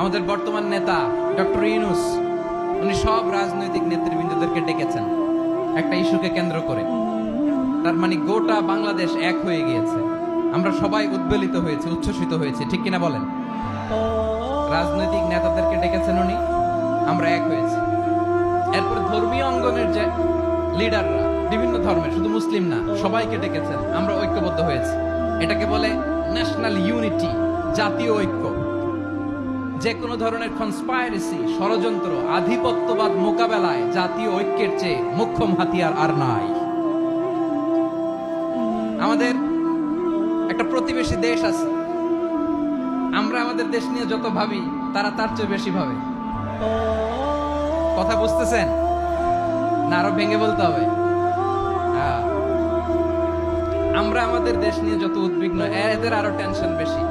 আমাদের বর্তমান নেতা ডক্টর ইউনূস, উনি সব রাজনৈতিক নেতৃবৃন্দদেরকে ডেকেছেন একটা ইস্যুকে কেন্দ্র করে। তার মানে গোটা বাংলাদেশ এক হয়ে গিয়েছে। আমরা সবাই উদ্বেলিত হয়েছে, উচ্ছ্বসিত হয়েছে, ঠিক কিনা বলেন? রাজনৈতিক নেতাদেরকে ডেকেছেন উনি, আমরা এক হয়েছি। এরপরে ধর্মীয় অঙ্গনের যে লিডাররা, বিভিন্ন ধর্মের, শুধু মুসলিম না, সবাইকে ডেকেছেন, আমরা ঐক্যবদ্ধ হয়েছি। এটাকে বলে ন্যাশনাল ইউনিটি, জাতীয় ঐক্য। যে কোনো ধরনের কনস্পাইরেসি, ষড়যন্ত্র, আধিপত্যবাদ মোকাবেলায় জাতীয় ঐক্যের চেয়ে মোক্ষম হাতিয়ার আর নাই। আমাদের একটা প্রতিবেশী দেশ আছে, আমরা আমাদের দেশ নিয়ে যত ভাবি তারা তার চেয়ে বেশি ভাবে। কথা বুঝতেছেন না? আরো ভেঙে বলতে হবে। আমরা আমাদের দেশ নিয়ে যত উদ্বিগ্ন, এদের আরো টেনশন বেশি।